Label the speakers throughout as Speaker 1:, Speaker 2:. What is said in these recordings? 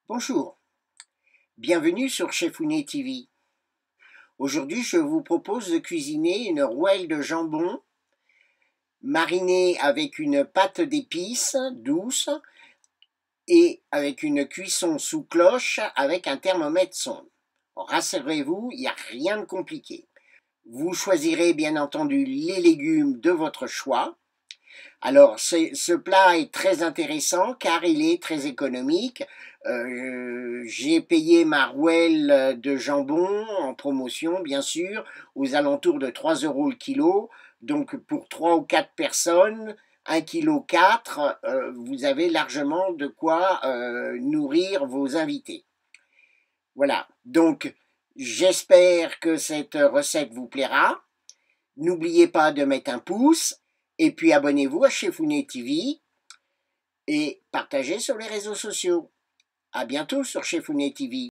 Speaker 1: Bonjour, bienvenue sur Chefounet TV. Aujourd'hui, je vous propose de cuisiner une rouelle de jambon marinée avec une pâte d'épices douce et avec une cuisson sous cloche avec un thermomètre sonde. Rassurez-vous, il n'y a rien de compliqué. Vous choisirez bien entendu les légumes de votre choix. Alors, ce plat est très intéressant car il est très économique. J'ai payé ma rouelle de jambon en promotion, bien sûr, aux alentours de 3 € le kilo. Donc, pour 3 ou 4 personnes, 1,4 kg, vous avez largement de quoi nourrir vos invités. Voilà, donc j'espère que cette recette vous plaira. N'oubliez pas de mettre un pouce. Et puis abonnez-vous à Chefounet TV et partagez sur les réseaux sociaux. À bientôt sur Chefounet TV.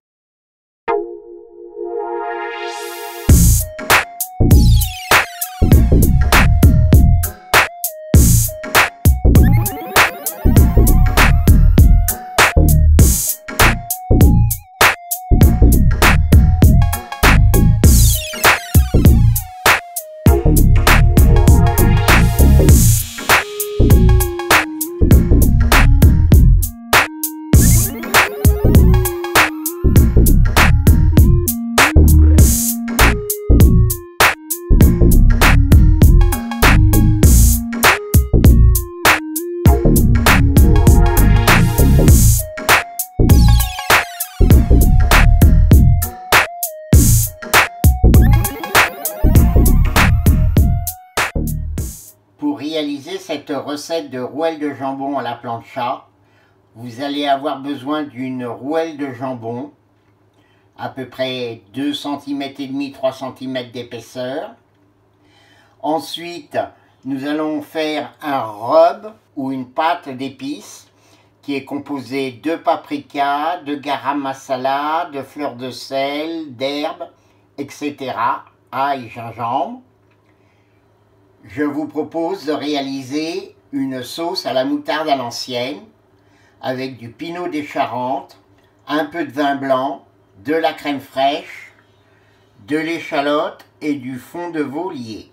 Speaker 1: Pour réaliser cette recette de rouelle de jambon à la plancha, vous allez avoir besoin d'une rouelle de jambon, à peu près 2 cm et demi, 3 cm d'épaisseur. Ensuite, nous allons faire un rub ou une pâte d'épices qui est composée de paprika, de garam masala, de fleurs de sel, d'herbes, etc. Ail, gingembre. Je vous propose de réaliser une sauce à la moutarde à l'ancienne avec du pinot des Charentes, un peu de vin blanc, de la crème fraîche, de l'échalote et du fond de veau lié.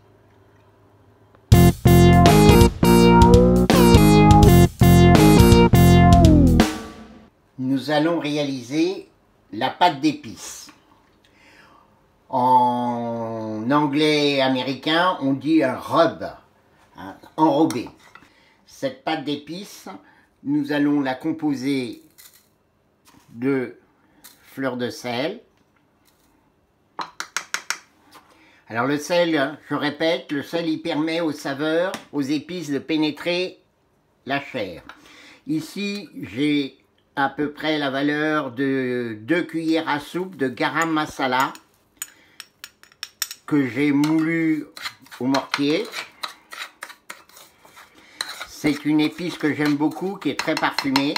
Speaker 1: Nous allons réaliser la pâte d'épices. En anglais et américain, on dit un rub, enrobé. Cette pâte d'épices, nous allons la composer de fleurs de sel. Alors le sel, je répète, le sel il permet aux saveurs, aux épices de pénétrer la chair. Ici, j'ai à peu près la valeur de 2 cuillères à soupe de garam masala que j'ai moulu au mortier. C'est une épice que j'aime beaucoup, qui est très parfumée.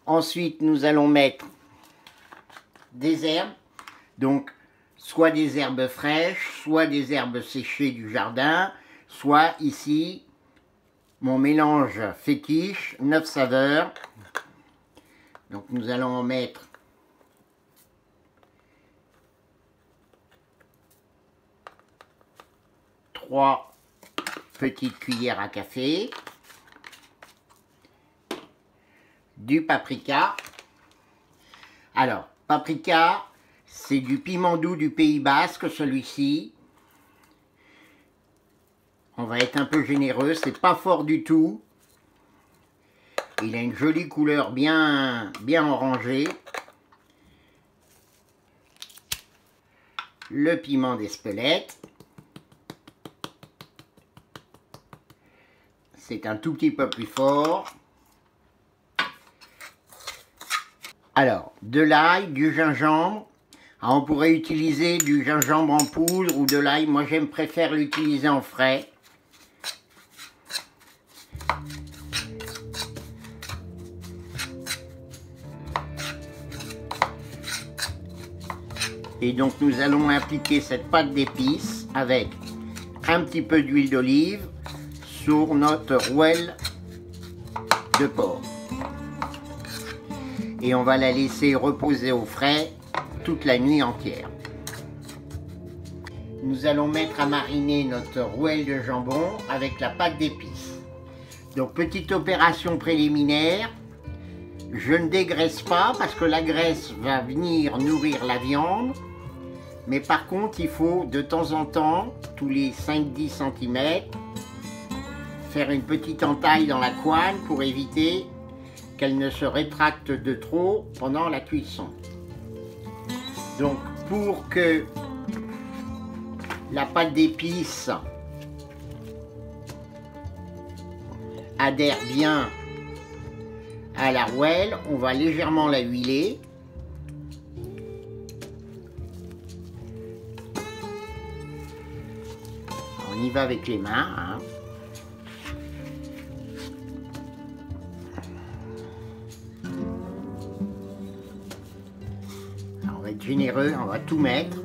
Speaker 1: Ensuite, nous allons mettre des herbes, donc soit des herbes fraîches, soit des herbes séchées du jardin, soit ici, mon mélange fétiche, 9 saveurs. Donc nous allons en mettre 3 petites cuillères à café, du paprika. Alors, paprika, c'est du piment doux du Pays Basque, celui-ci. On va être un peu généreux, c'est pas fort du tout. Il a une jolie couleur bien orangée. Le piment d'Espelette. C'est un tout petit peu plus fort. Alors, de l'ail, du gingembre. Alors, on pourrait utiliser du gingembre en poudre ou de l'ail. Moi, préfère l'utiliser en frais. Et donc, nous allons appliquer cette pâte d'épices avec un petit peu d'huile d'olive sur notre rouelle de porc. et on va la laisser reposer au frais toute la nuit entière. Nous allons mettre à mariner notre rouelle de jambon avec la pâte d'épices. Donc petite opération préliminaire, je ne dégraisse pas parce que la graisse va venir nourrir la viande, mais par contre il faut de temps en temps, tous les 5-10 cm, faire une petite entaille dans la couenne pour éviter qu'elle ne se rétracte de trop pendant la cuisson. Donc pour que la pâte d'épices adhère bien à la rouelle, on va légèrement la huiler. On y va avec les mains, hein. Alors, on va être généreux, on va tout mettre.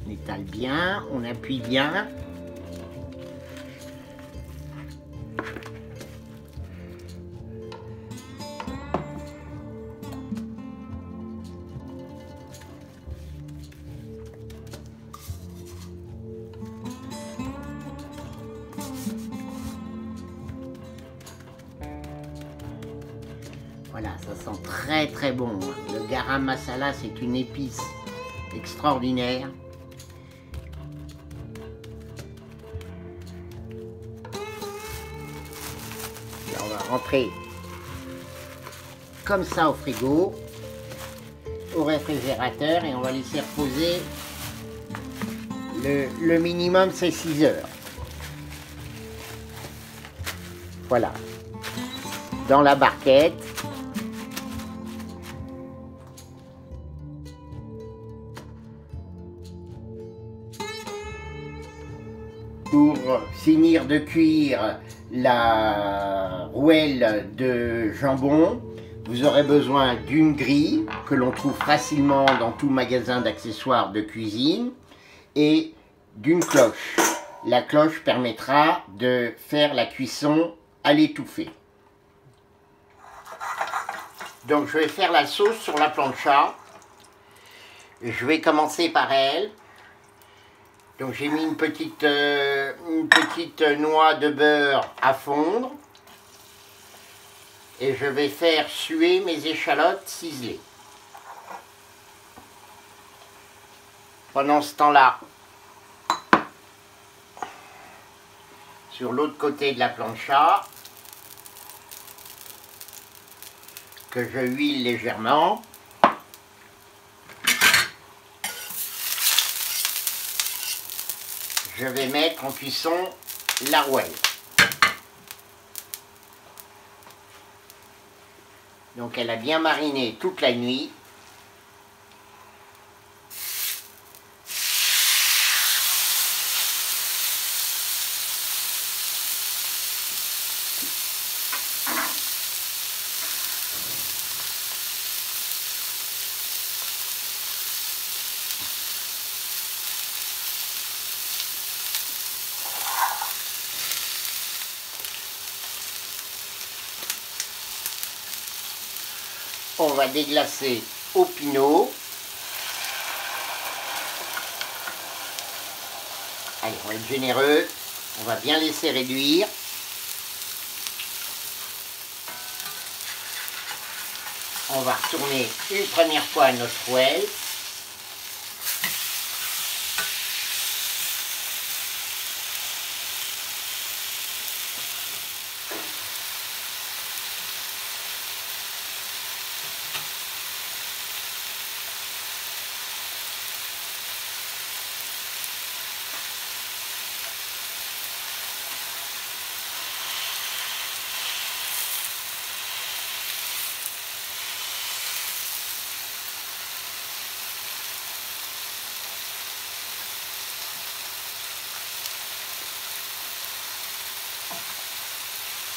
Speaker 1: On étale bien, on appuie bien. Voilà, ça sent très très bon. Le garam masala, c'est une épice extraordinaire. Et on va rentrer comme ça au frigo, au réfrigérateur, et on va laisser reposer. Le minimum, c'est 6 heures. Voilà. Dans la barquette. Pour finir de cuire la rouelle de jambon, vous aurez besoin d'une grille que l'on trouve facilement dans tout magasin d'accessoires de cuisine et d'une cloche. La cloche permettra de faire la cuisson à l'étouffée. Donc je vais faire la sauce sur la plancha. Je vais commencer par elle. Donc j'ai mis une petite noix de beurre à fondre. Et je vais faire suer mes échalotes ciselées. Pendant ce temps-là, sur l'autre côté de la plancha, que je huile légèrement. Je vais mettre en cuisson la rouelle. Donc elle a bien mariné toute la nuit. On va déglacer au pinot. Allez, on va être généreux. On va bien laisser réduire. On va retourner une première fois notre rouelle.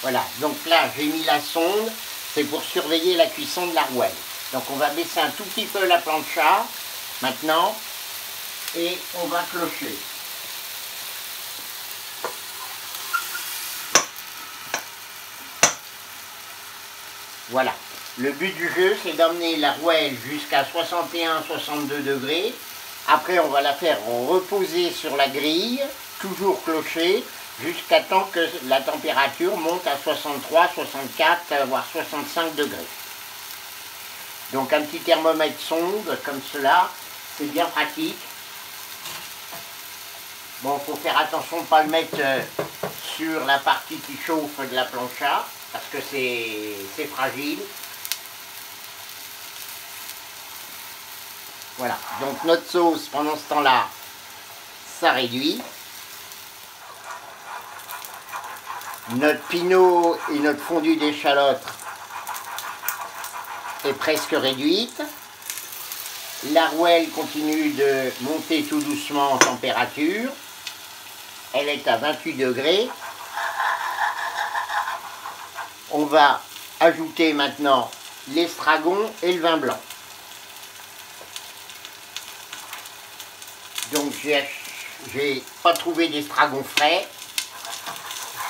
Speaker 1: Voilà, donc là j'ai mis la sonde, c'est pour surveiller la cuisson de la rouelle. Donc on va baisser un tout petit peu la plancha maintenant et on va clocher. Voilà, le but du jeu c'est d'emmener la rouelle jusqu'à 61-62 degrés. Après on va la faire reposer sur la grille, toujours clocher, jusqu'à temps que la température monte à 63, 64, voire 65 degrés. Donc un petit thermomètre sonde comme cela, c'est bien pratique. Bon, il faut faire attention de ne pas le mettre sur la partie qui chauffe de la plancha, parce que c'est fragile. Voilà, donc notre sauce, pendant ce temps-là, ça réduit. Notre pinot et notre fondue d'échalote est presque réduite. La rouelle continue de monter tout doucement en température. Elle est à 28 degrés. On va ajouter maintenant l'estragon et le vin blanc. Donc j'ai pas trouvé d'estragon frais.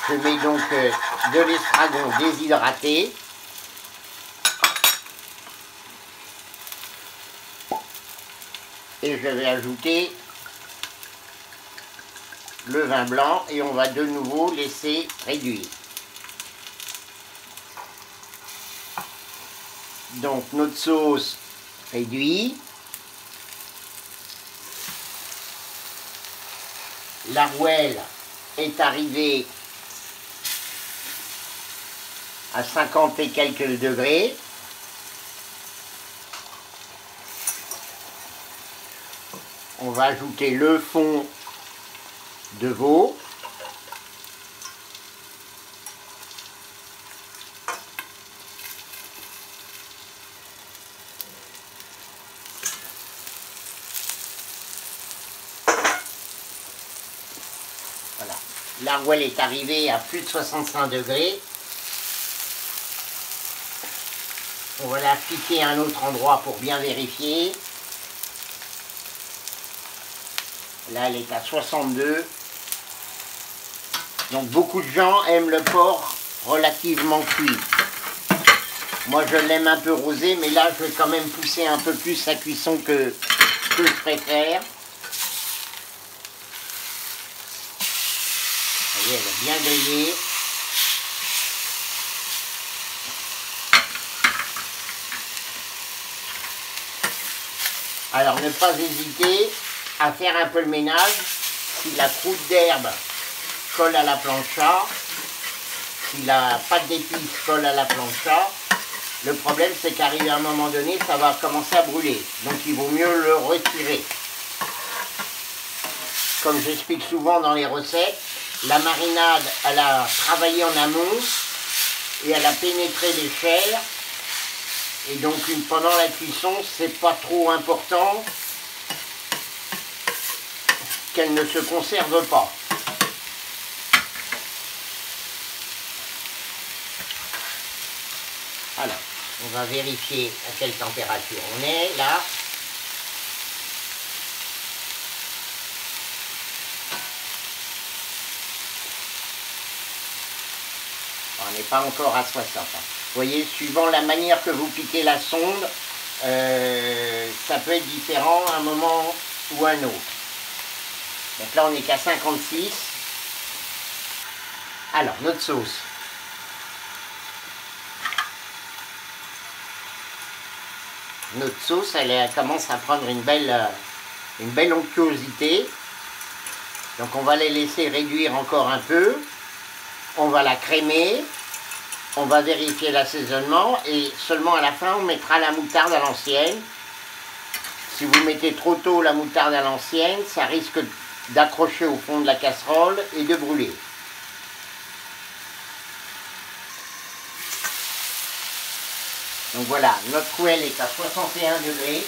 Speaker 1: Je mets donc de l'estragon déshydraté. Et je vais ajouter le vin blanc et on va de nouveau laisser réduire. Donc notre sauce réduit. La rouelle est arrivée à 50 et quelques degrés. On va ajouter le fond de veau. Voilà. La rouelle est arrivée à plus de 65 degrés. On va la piquer à un autre endroit pour bien vérifier. Là, elle est à 62. Donc, beaucoup de gens aiment le porc relativement cuit. Moi, je l'aime un peu rosé, mais là, je vais quand même pousser un peu plus sa cuisson que je préfère. Vous voyez, elle est bien grillée. Alors, ne pas hésiter à faire un peu le ménage. Si la croûte d'herbe colle à la plancha, si la pâte d'épices colle à la plancha, le problème c'est qu'arrivé à un moment donné, ça va commencer à brûler. Donc il vaut mieux le retirer. Comme j'explique souvent dans les recettes, la marinade, elle a travaillé en amont et elle a pénétré les chairs. Et donc pendant la cuisson, c'est pas trop important qu'elle ne se conserve pas. Alors, on va vérifier à quelle température on est là. On n'est pas encore à 60. Vous voyez, suivant la manière que vous piquez la sonde, ça peut être différent à un moment ou à un autre. Donc là, on n'est qu'à 56. Alors, notre sauce. Notre sauce, elle commence à prendre une belle onctuosité. Donc on va les laisser réduire encore un peu. On va la crémer. On va vérifier l'assaisonnement et seulement à la fin, on mettra la moutarde à l'ancienne. Si vous mettez trop tôt la moutarde à l'ancienne, ça risque d'accrocher au fond de la casserole et de brûler. Donc voilà, notre rouelle est à 61 degrés.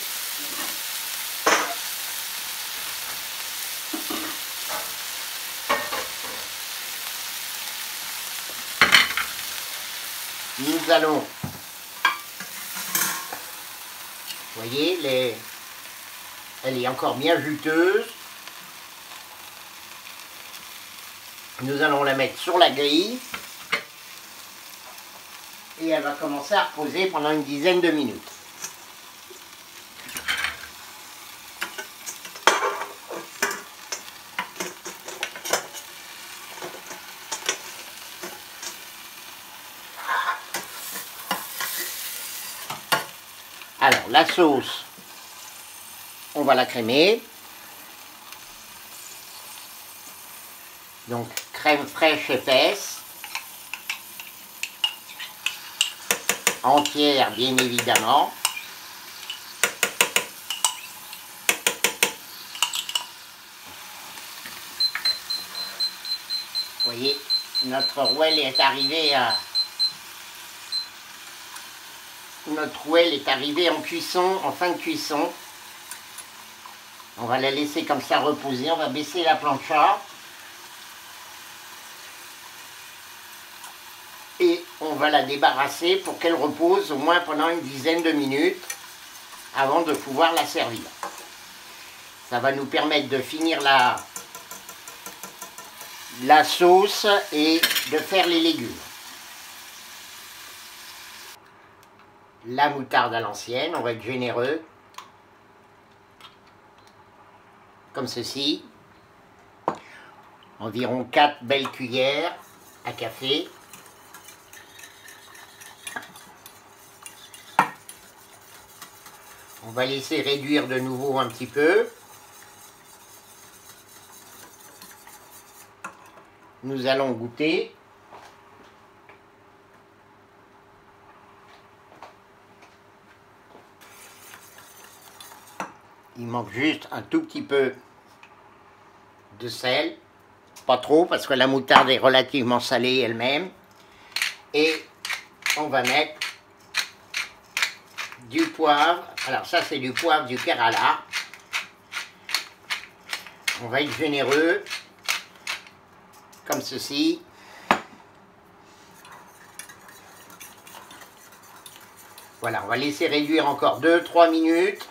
Speaker 1: nous allons, vous voyez, elle est encore bien juteuse. Nous allons la mettre sur la grille et elle va commencer à reposer pendant une dizaine de minutes. Alors, la sauce, on va la crémer. Donc, crème fraîche épaisse, entière bien évidemment. Vous voyez, notre rouelle est arrivée à... Notre rouelle est arrivée en cuisson, en fin de cuisson. On va la laisser comme ça reposer, on va baisser la plancha. Et on va la débarrasser pour qu'elle repose au moins pendant une dizaine de minutes avant de pouvoir la servir. Ça va nous permettre de finir la sauce et de faire les légumes. La moutarde à l'ancienne, on va être généreux. Comme ceci. Environ 4 belles cuillères à café. On va laisser réduire de nouveau un petit peu. Nous allons goûter. Il manque juste un tout petit peu de sel. Pas trop parce que la moutarde est relativement salée elle-même. Et on va mettre du poivre. Alors ça c'est du poivre du Kerala. On va être généreux. Comme ceci. Voilà, on va laisser réduire encore 2-3 minutes.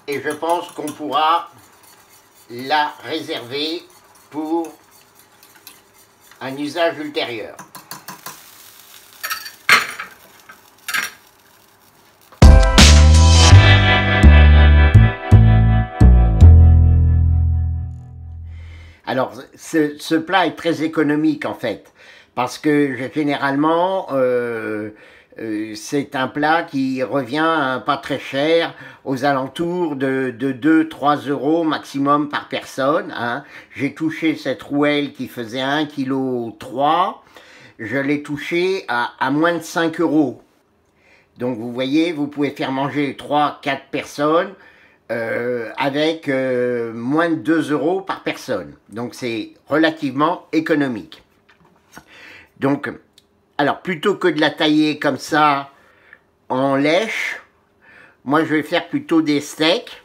Speaker 1: Et je pense qu'on pourra la réserver pour un usage ultérieur. Alors, ce plat est très économique en fait, parce que généralement, c'est un plat qui revient pas très cher, aux alentours de 2-3 € maximum par personne. Hein. J'ai touché cette rouelle qui faisait 1,3 kg, je l'ai touché à moins de 5 €. Donc vous voyez, vous pouvez faire manger 3-4 personnes, avec moins de 2 € par personne. Donc c'est relativement économique. Donc, alors plutôt que de la tailler comme ça en lèche, moi je vais faire plutôt des steaks.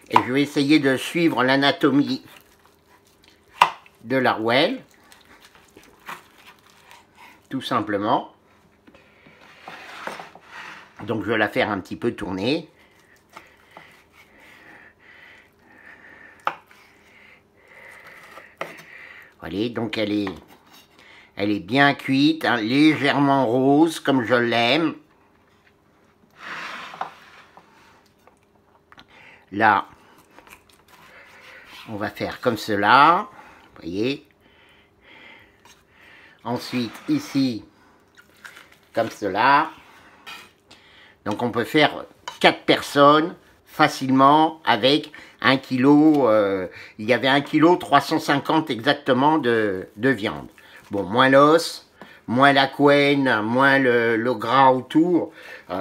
Speaker 1: Et je vais essayer de suivre l'anatomie de la rouelle. Tout simplement. Donc je vais la faire un petit peu tourner. Voilà, donc elle est bien cuite, hein, légèrement rose, comme je l'aime. Là, on va faire comme cela, vous voyez. Ensuite, ici, comme cela. Donc on peut faire 4 personnes facilement avec 1 kg, il y avait 1,350 kg exactement de viande. Bon, moins l'os, moins la couenne, moins le gras autour,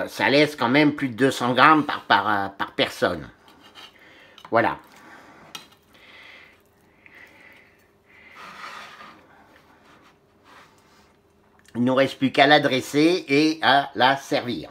Speaker 1: ça laisse quand même plus de 200 grammes par personne. Voilà. Il ne nous reste plus qu'à la dresser et à la servir.